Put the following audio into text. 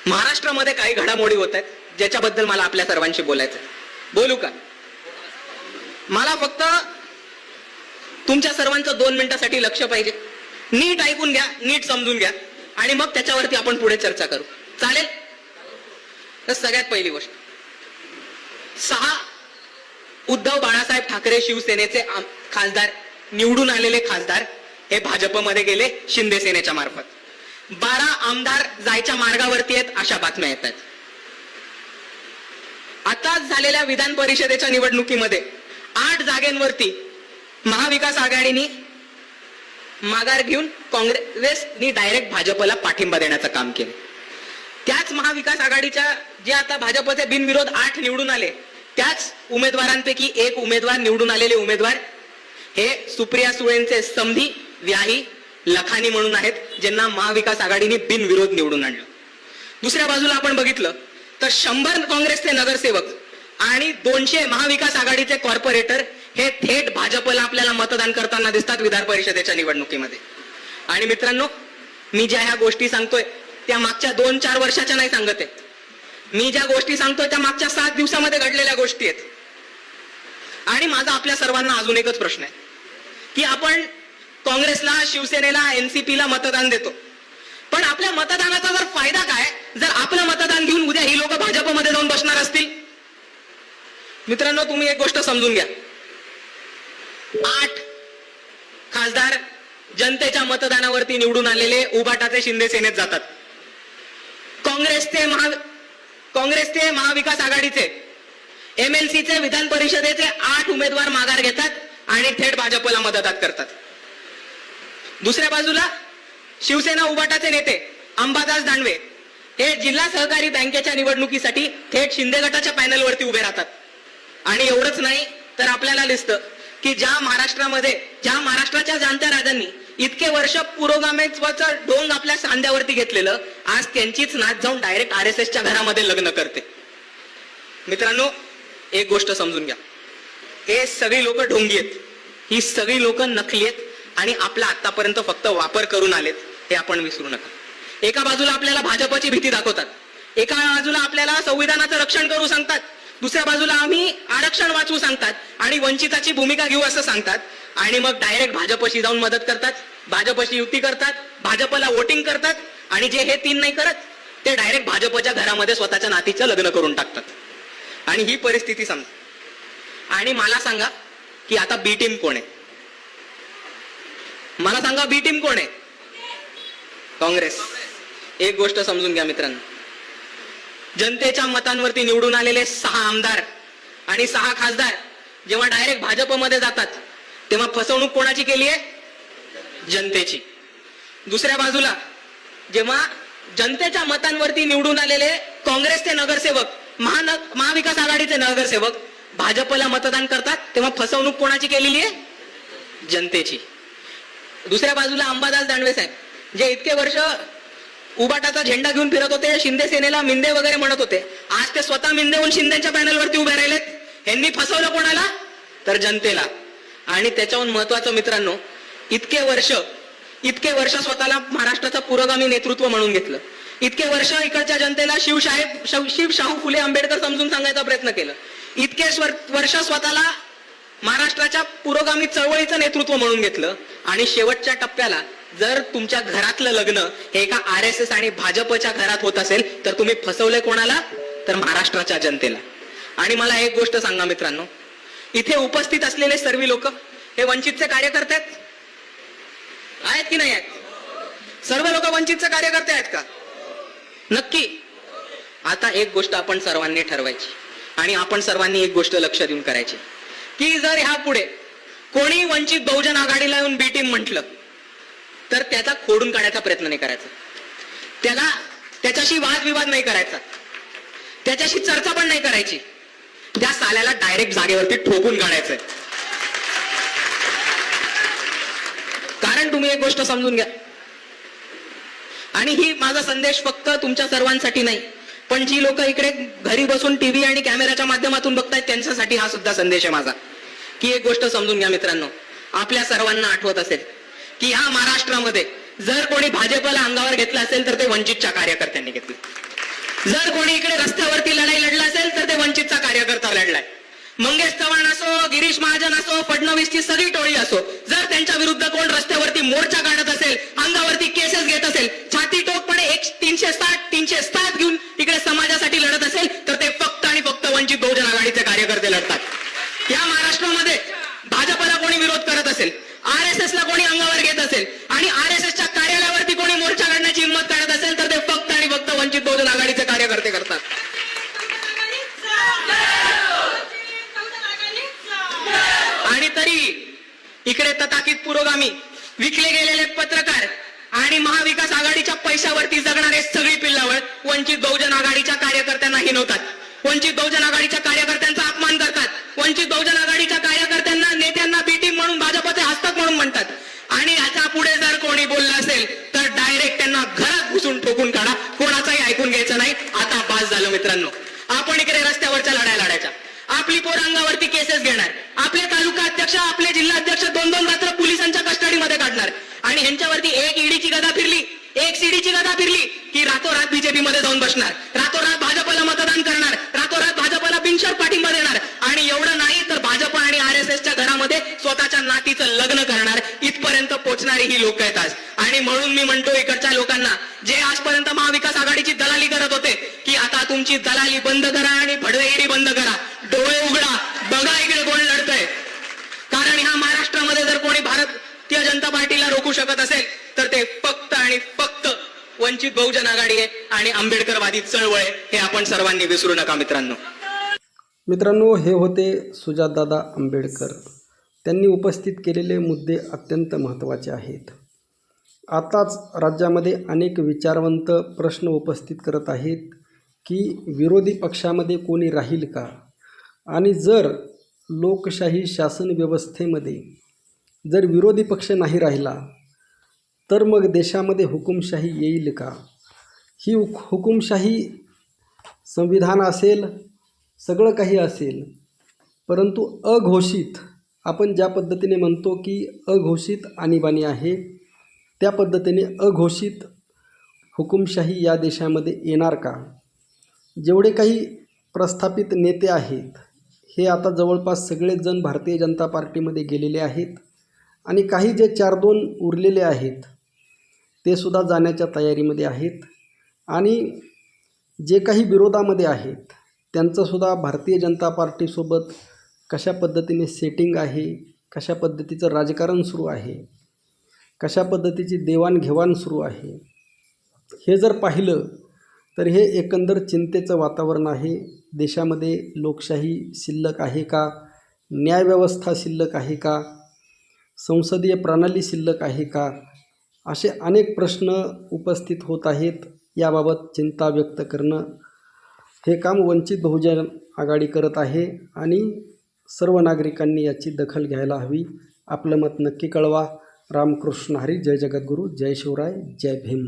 महाराष्ट्रामध्ये काही घडामोडी होत आहेत ज्याच्याबद्दल मला आपल्या सर्वांशी बोलायचं. बोलू का? मला फक्त तुमच्या सर्वांचं 2 मिनिटासाठी लक्ष पाहिजे. नीट ऐकून घ्या, नीट समजून घ्या आणि मग त्याच्यावरती आपण पुढे चर्चा करू. चालेल? तर सगळ्यात पहिली गोष्ट, 6 उद्धव बाळासाहेब ठाकरे शिवसेनेचे खासदार, निवडून आलेले खासदार हे भाजपमध्ये गेले शिंदे सेनेच्या मार्फत. 12 आमदार जायच्या मार्गावरती आहेत अशा बातम्या येत आहेत. आताच झालेल्या विधान परिषदेच्या निवडणुकीमध्ये 8 जागेंवरती महाविकास आघाडीने माघार घेऊन काँग्रेसनी डायरेक्ट भाजपला पाठिंबा देण्याचं काम केलं. त्याच महाविकास आघाडीच्या जे आता भाजपचे बिनविरोध 8 निवडून आले, त्याच उमेदवारांपैकी एक उमेदवार, निवडून आलेले उमेदवार हे सुप्रिया सुळेंचे समधी व्याही लखानी म्हणून आहेत, ज्यांना महाविकास आघाडीने बिनविरोध निवडून आणलं. दुसऱ्या बाजूला आपण बघितलं तर 100 काँग्रेसचे नगरसेवक आणि 200 महाविकास आघाडीचे कॉर्पोरेटर हे थेट भाजपला आपल्याला मतदान करताना दिसतात विधान परिषदेच्या निवडणुकीमध्ये. आणि मित्रांनो, मी ज्या ह्या गोष्टी सांगतोय त्या मागच्या 2-4 वर्षाच्या नाही सांगत आहे. मी ज्या गोष्टी सांगतोय त्या मागच्या 7 दिवसामध्ये घडलेल्या गोष्टी आहेत. आणि माझा आपल्या सर्वांना अजून एकच प्रश्न आहे की आपण काँग्रेसला, शिवसेनेला, एनसीपीला मतदान देतो, पण आपल्या मतदानाचा जर फायदा काय जर आपलं मतदान घेऊन उद्या ही लोक भाजपमध्ये जाऊन बसणार असतील? मित्रांनो, तुम्ही एक गोष्ट समजून घ्या. 8 खासदार जनतेच्या मतदानावरती निवडून आलेले उभाटाचे शिंदे सेनेत जातात. काँग्रेसचे महाविकास आघाडीचे MLCचे विधान परिषदेचे 8 उमेदवार माघार घेतात आणि थेट भाजपला मदत करतात. दुसऱ्या बाजूला शिवसेना उभाटाचे नेते अंबादास दानवे हे जिल्हा सहकारी बँकेच्या निवडणुकीसाठी थेट शिंदे गटाच्या पॅनलवरती उभे राहतात. आणि एवढंच नाही तर आपल्याला दिसतं की ज्या महाराष्ट्राच्या जाणत्या राजांनी इतके वर्ष पुरोगामीत्वाचं ढोंग आपल्या सांध्यावरती घेतलेलं, आज त्यांचीच नाच जाऊन डायरेक्ट RSSच्या घरामध्ये लग्न करते. मित्रांनो, एक गोष्ट समजून घ्या, हे सगळी लोक ढोंगी आहेत, ही सगळी लोक नकली आहेत आणि आपला आतापर्यंत फक्त वापर करून आलेत, हे आपण विसरू नका. एका बाजूला आपल्याला भाजपची भीती दाखवतात, एका बाजूला आपल्याला संविधानाचं रक्षण करू सांगतात, दुसऱ्या बाजूला आम्ही आरक्षण वाचवू सांगतात आणि वंचिताची भूमिका घेऊ असं सांगतात, आणि मग डायरेक्ट भाजपशी जाऊन मदत करतात, भाजपशी युती करतात, भाजपला वोटिंग करतात, आणि जे हे 3 नाही करत ते डायरेक्ट भाजपच्या घरामध्ये स्वतःच्या नातीचं लग्न करून टाकतात. आणि ही परिस्थिती समजा. आणि मला सांगा की आता बी टीम कोण आहे? मला सांगा, बी टीम कोण आहे? काँग्रेस. एक गोष्ट समजून घ्या मित्रांनो, जनतेच्या मतांवरती निवडून आलेले 6 आमदार आणि 6 खासदार जेव्हा डायरेक्ट भाजपमध्ये जातात तेव्हा फसवणूक कोणाची केली आहे? जनतेची. दुसऱ्या बाजूला जेव्हा जनतेच्या मतांवरती निवडून आलेले काँग्रेसचे नगरसेवक, महाविकास आघाडीचे नगरसेवक भाजपला मतदान करतात तेव्हा फसवणूक कोणाची केलेली आहे? जनतेची. दुसऱ्या बाजूला अंबादास दानवे साहेब जे इतके वर्ष उबाटाचा झेंडा घेऊन फिरत होते, शिंदे सेनेला मिंदे वगैरे म्हणत होते, आज ते स्वतः मिंदे होऊन शिंदेच्या पॅनलवरती उभे राहिलेत. यांनी फसवलं कोणाला? तर जनतेला. आणि त्याच्याहून महत्वाचं मित्रांनो, इतके वर्ष स्वतःला महाराष्ट्राचं पुरोगामी नेतृत्व म्हणून घेतलं, इतके वर्ष इकडच्या जनतेला शिव शाहू फुले आंबेडकर समजून सांगायचा प्रयत्न केलं, इतके वर्ष स्वतःला महाराष्ट्राच्या पुरोगामी चळवळीचं नेतृत्व म्हणून घेतलं, आणि शेवटच्या टप्प्याला जर तुमच्या घरातलं लग्न हे एका RSS आणि भाजपच्या घरात होत असेल तर तुम्ही फसवलंय कोणाला? तर महाराष्ट्राच्या जनतेला. आणि मला एक गोष्ट सांगा मित्रांनो, इथे उपस्थित असलेले सर्व लोक हे वंचितचे कार्यकर्ते आहेत की नाही आहेत? सर्व लोक वंचितचे कार्यकर्ते आहेत का? नक्की. आता एक गोष्ट आपण सर्वांनी ठरवायची आणि आपण सर्वांनी एक गोष्ट लक्ष देऊन करायची की जर ह्या पुढे कोणी वंचित बहुजन आघाडीला येऊन बी टीम म्हटलं तर त्याचा खोडून काढायचा प्रयत्न नाही करायचा, त्याच्याशी वादविवाद नाही करायचा, त्याच्याशी चर्चा पण नाही करायची, त्या साल्याला डायरेक्ट जागेवरती ठोकून काढायचंय. कारण तुम्ही एक गोष्ट समजून घ्या, आणि ही माझा संदेश फक्त तुमच्या सर्वांसाठी नाही, पण जी लोक इकडे घरी बसून टीव्ही आणि कॅमेऱ्याच्या माध्यमातून बघतायत त्यांच्यासाठी हा सुद्धा संदेश आहे माझा, की एक गोष्ट समजून घ्या मित्रांनो, आपल्या सर्वांना आठवत असेल की ह्या महाराष्ट्रामध्ये जर कोणी भाजपला अंगावर घेतलं असेल तर ते वंचितच्या कार्यकर्त्यांनी घेतलं. जर कोणी इकडे रस्त्यावरती लढाई लढला असेल तर ते वंचितचा कार्यकर्ता लढलाय. मंगेश चव्हाण असो, गिरीश महाजन असो, फडणवीसची सगळी टोळी असो, जर त्यांच्या विरुद्ध कोण रस्त्यावरती मोर्चा काढत असेल, अंगावरती केसेस घेत असेल, छाती टोकपणे 360 घेऊन इकडे समाजासाठी लढत असेल, तर ते फक्त आणि फक्त वंचित बहुजन आघाडीचे कार्यकर्ते लढतात. या महाराष्ट्रामध्ये भाजपला कोणी विरोध करत असेल, RSS ला कोणी अंगावर घेत असेल आणि RSSच्या कार्यालयावरती कोणी मोर्चा काढण्याची हिंमत काढत असेल, तर ते फक्त आणि फक्त वंचित बहुजन आघाडीचे कार्यकर्ते करतात. आणि तरी इकडे तथाकित पुरोगामी, विकले गेलेले पत्रकार आणि महाविकास आघाडीच्या पैशावरती जगणारे सगळी पिल्लावळ वंचित बहुजन आघाडीच्या कार्यकर्त्यांना हिणवतात, वंचित बहुजन आघाडीच्या कार्यकर्त्यांचा अपमान करतात, वंचित बहुजन आघाडीच्या कार्यकर्त्यांना, नेत्यांना बी टीम म्हणून, भाजपचे हस्तक म्हणून म्हणतात. आणि याच्या पुढे जर कोणी बोललं असेल तर डायरेक्ट त्यांना घरात घुसून ठोकून काढा, कोणाचाही ऐकून घ्यायचं नाही. आता बास झालं मित्रांनो. आपण इकडे रस्त्यावरच्या लढाया लढायच्या, आपली पोर अंगावरती केसेस घेणार, आपले तालुका अध्यक्ष, आपले जिल्हा अध्यक्ष 2-2 रात्र पोलिसांच्या कस्टडीमध्ये काढणार आणि ह्यांच्यावरती एक ईडीची गदा फिरली, एक सीडीची गदा फिरली की रातोरात बीजेपी मध्ये जाऊन बसणार, रातोरात भाजपला मतदान करणार, रातोरात भाजपला बिनशर्त पाठिंबा देणार. आणि एवढं नाही तर भाजप आणि RSSच्या घरामध्ये स्वतःच्या नातीचं लग्न करणार, इथपर्यंत पोहोचणारी ही लोक आहेत आज. आणि म्हणून मी म्हणतो इकडच्या लोकांना, जे आजपर्यंत महाविकास आघाडीची दलाली करत होते, की आता तुमची दलाली बंद करा आणि भडवेगिरी बंद करा, डोळे उघडा, बघा इकडे कोण लढतंय. कारण ह्या महाराष्ट्रामध्ये जर कोणी भारतीय जनता पार्टीला रोखू शकत असेल तर ते फक्त आणि फक्त वंचित बहुजन आघाडी आहे आणि आंबेडकरवादी चळवळ आहे. हे आपण सर्वांनी विसरू नका मित्रांनो. मित्रांनो, हे होते सुजातदादा आंबेडकर. त्यांनी उपस्थित केलेले मुद्दे अत्यंत महत्त्वाचे आहेत. आताच राज्यामध्ये अनेक विचारवंत प्रश्न उपस्थित करत आहेत की विरोधी पक्षामध्ये कोणी राहील का, आणि जर लोकशाही शासन व्यवस्थेमध्ये जर विरोधी पक्ष नाही राहिला तर मग देशामध्ये हुकुमशाही येईल का. ही हुकुमशाही संविधान असेल, सगळं काही असेल, परंतु अघोषित, आपण ज्या पद्धतीने म्हणतो की अघोषित आणीबाणी आहे, त्या पद्धतीने अघोषित हुकुमशाही या देशामध्ये येणार का. जेवढे काही प्रस्थापित नेते आहेत हे आता जवळपास सगळेच जण भारतीय जनता पार्टीमध्ये गेलेले आहेत आणि काही जे 4-2 उरलेले आहेत ते सुद्धा जाण्याच्या तयारीमध्ये आहेत. आणि जे काही विरोधामध्ये आहेत त्यांचंसुद्धा भारतीय जनता पार्टीसोबत कशा पद्धतीने सेटिंग आहे, कशा पद्धतीचं राजकारण सुरू आहे, कशा पद्धतीची देवाणघेवाण सुरू आहे, हे जर पाहिलं तर हे एकंदर चिंतेचं वातावरण आहे. देशामध्ये लोकशाही शिल्लक आहे का, न्यायव्यवस्था शिल्लक आहे का, संसदीय प्रणाली शिल्लक आहे का, असे अनेक प्रश्न उपस्थित होत आहेत. याबाबत चिंता व्यक्त करणं हे काम वंचित बहुजन आघाडी करत आहे आणि सर्व नागरिकांनी याची दखल घ्यायला हवी. आपलं मत नक्की कळवा. रामकृष्ण हरी. जय जगद्गुरू. जय शिवराय. जय भीम.